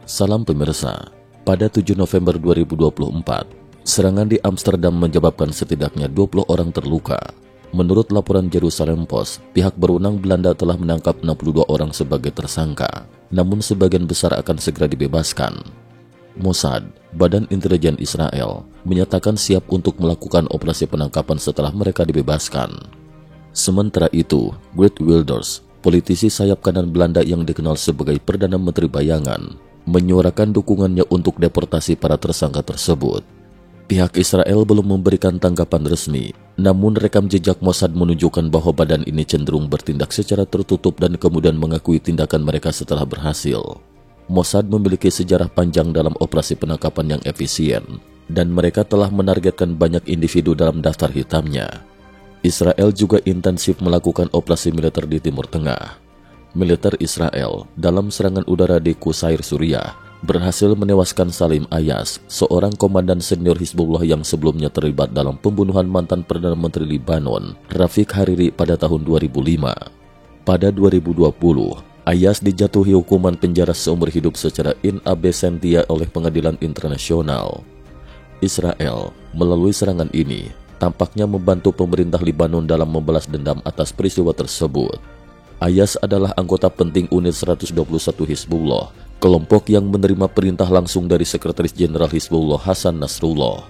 Salam pemirsa, pada 7 November 2024, serangan di Amsterdam menyebabkan setidaknya 20 orang terluka. Menurut laporan Jerusalem Post, pihak berwenang Belanda telah menangkap 62 orang sebagai tersangka, namun sebagian besar akan segera dibebaskan. Mossad, Badan Intelijen Israel, menyatakan siap untuk melakukan operasi penangkapan setelah mereka dibebaskan. Sementara itu, Geert Wilders, politisi sayap kanan Belanda yang dikenal sebagai Perdana Menteri Bayangan, menyuarakan dukungannya untuk deportasi para tersangka tersebut. Pihak Israel belum memberikan tanggapan resmi, namun rekam jejak Mossad menunjukkan bahwa badan ini cenderung bertindak secara tertutup dan kemudian mengakui tindakan mereka setelah berhasil. Mossad memiliki sejarah panjang dalam operasi penangkapan yang efisien, dan mereka telah menargetkan banyak individu dalam daftar hitamnya. Israel juga intensif melakukan operasi militer di Timur Tengah. Militer Israel dalam serangan udara di Qusair, Suriah, berhasil menewaskan Salim Ayaz, seorang komandan senior Hizbullah yang sebelumnya terlibat dalam pembunuhan mantan Perdana Menteri Libanon, Rafiq Hariri pada tahun 2005. Pada 2020, Ayaz dijatuhi hukuman penjara seumur hidup secara in absentia oleh pengadilan internasional. Israel, melalui serangan ini, tampaknya membantu pemerintah Libanon dalam membalas dendam atas peristiwa tersebut. Ayaz adalah anggota penting unit 121 Hizbullah, kelompok yang menerima perintah langsung dari Sekretaris Jenderal Hizbullah Hasan Nasrullah.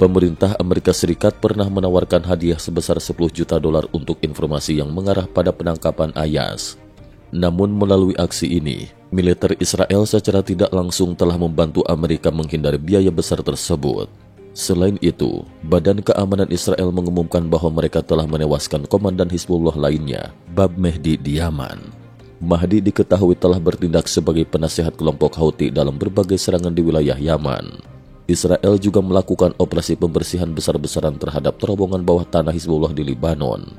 Pemerintah Amerika Serikat pernah menawarkan hadiah sebesar $10 juta untuk informasi yang mengarah pada penangkapan Ayaz. Namun melalui aksi ini, militer Israel secara tidak langsung telah membantu Amerika menghindari biaya besar tersebut. Selain itu, Badan Keamanan Israel mengumumkan bahwa mereka telah menewaskan komandan Hizbullah lainnya, Bab Mehdi di Yaman. Mahdi diketahui telah bertindak sebagai penasehat kelompok Houthi dalam berbagai serangan di wilayah Yaman. Israel juga melakukan operasi pembersihan besar-besaran terhadap terowongan bawah tanah Hizbullah di Libanon.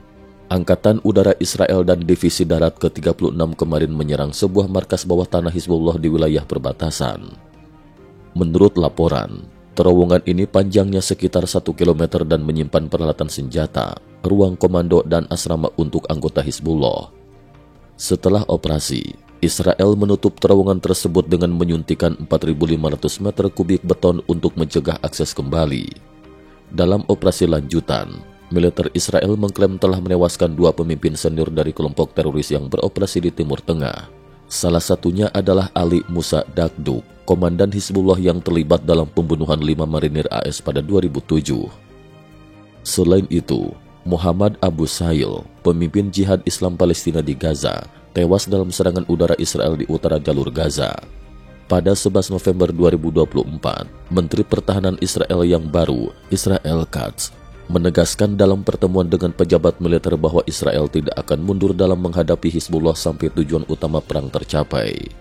Angkatan Udara Israel dan Divisi Darat ke-36 kemarin menyerang sebuah markas bawah tanah Hizbullah di wilayah perbatasan. Menurut laporan, terowongan ini panjangnya sekitar 1 km dan menyimpan peralatan senjata, ruang komando dan asrama untuk anggota Hizbullah. Setelah operasi, Israel menutup terowongan tersebut dengan menyuntikkan 4.500 meter kubik beton untuk mencegah akses kembali. Dalam operasi lanjutan, militer Israel mengklaim telah menewaskan 2 pemimpin senior dari kelompok teroris yang beroperasi di Timur Tengah. Salah satunya adalah Ali Musa Dagduk, komandan Hizbullah yang terlibat dalam pembunuhan 5 marinir AS pada 2007. Selain itu, Muhammad Abu Sail, pemimpin Jihad Islam Palestina di Gaza, tewas dalam serangan udara Israel di utara jalur Gaza. Pada 11 November 2024, Menteri Pertahanan Israel yang baru, Israel Katz, menegaskan dalam pertemuan dengan pejabat militer bahwa Israel tidak akan mundur dalam menghadapi Hizbullah sampai tujuan utama perang tercapai.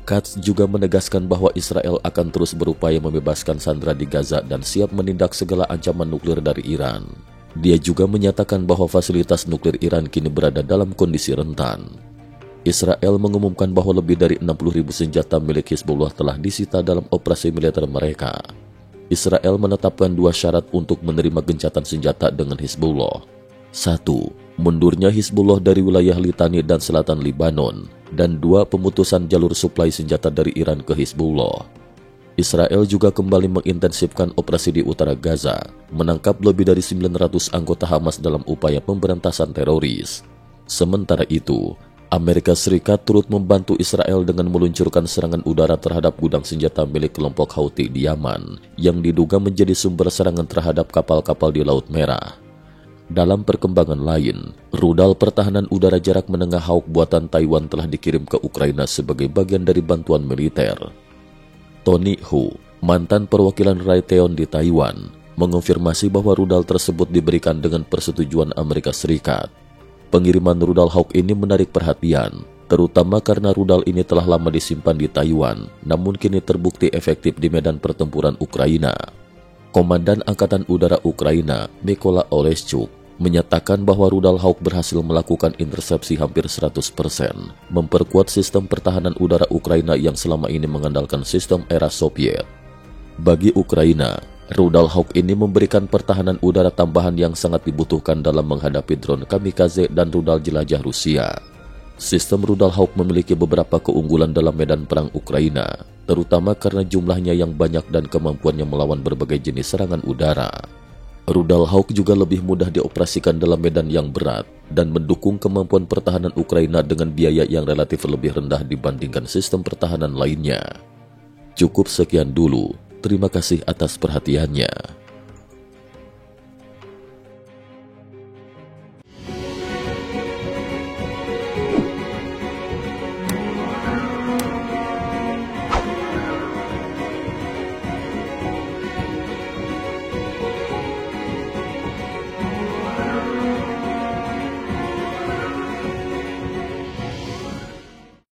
Katz juga menegaskan bahwa Israel akan terus berupaya membebaskan sandera di Gaza dan siap menindak segala ancaman nuklir dari Iran. Dia juga menyatakan bahwa fasilitas nuklir Iran kini berada dalam kondisi rentan. Israel mengumumkan bahwa lebih dari 60.000 senjata milik Hizbullah telah disita dalam operasi militer mereka. Israel menetapkan 2 syarat untuk menerima gencatan senjata dengan Hizbullah. 1. Mundurnya Hizbullah dari wilayah Litani dan selatan Libanon. Dan 2. Pemutusan jalur suplai senjata dari Iran ke Hizbullah. Israel juga kembali mengintensifkan operasi di utara Gaza, menangkap lebih dari 900 anggota Hamas dalam upaya pemberantasan teroris. Sementara itu, Amerika Serikat turut membantu Israel dengan meluncurkan serangan udara terhadap gudang senjata milik kelompok Houthi di Yaman, yang diduga menjadi sumber serangan terhadap kapal-kapal di Laut Merah. Dalam perkembangan lain, rudal pertahanan udara jarak menengah Hawk buatan Taiwan telah dikirim ke Ukraina sebagai bagian dari bantuan militer. Tony Hu, mantan perwakilan Raytheon di Taiwan, mengonfirmasi bahwa rudal tersebut diberikan dengan persetujuan Amerika Serikat. Pengiriman rudal Hawk ini menarik perhatian, terutama karena rudal ini telah lama disimpan di Taiwan, namun kini terbukti efektif di medan pertempuran Ukraina. Komandan Angkatan Udara Ukraina, Mykola Oleschuk, menyatakan bahwa rudal Hawk berhasil melakukan intersepsi hampir 100%, memperkuat sistem pertahanan udara Ukraina yang selama ini mengandalkan sistem era Soviet. Bagi Ukraina, rudal Hawk ini memberikan pertahanan udara tambahan yang sangat dibutuhkan dalam menghadapi drone kamikaze dan rudal jelajah Rusia. Sistem rudal Hawk memiliki beberapa keunggulan dalam medan perang Ukraina. terutama karena jumlahnya yang banyak dan kemampuannya melawan berbagai jenis serangan udara. Rudal Hawk juga lebih mudah dioperasikan dalam medan yang berat dan mendukung kemampuan pertahanan Ukraina dengan biaya yang relatif lebih rendah dibandingkan sistem pertahanan lainnya. Cukup sekian dulu. Terima kasih atas perhatiannya.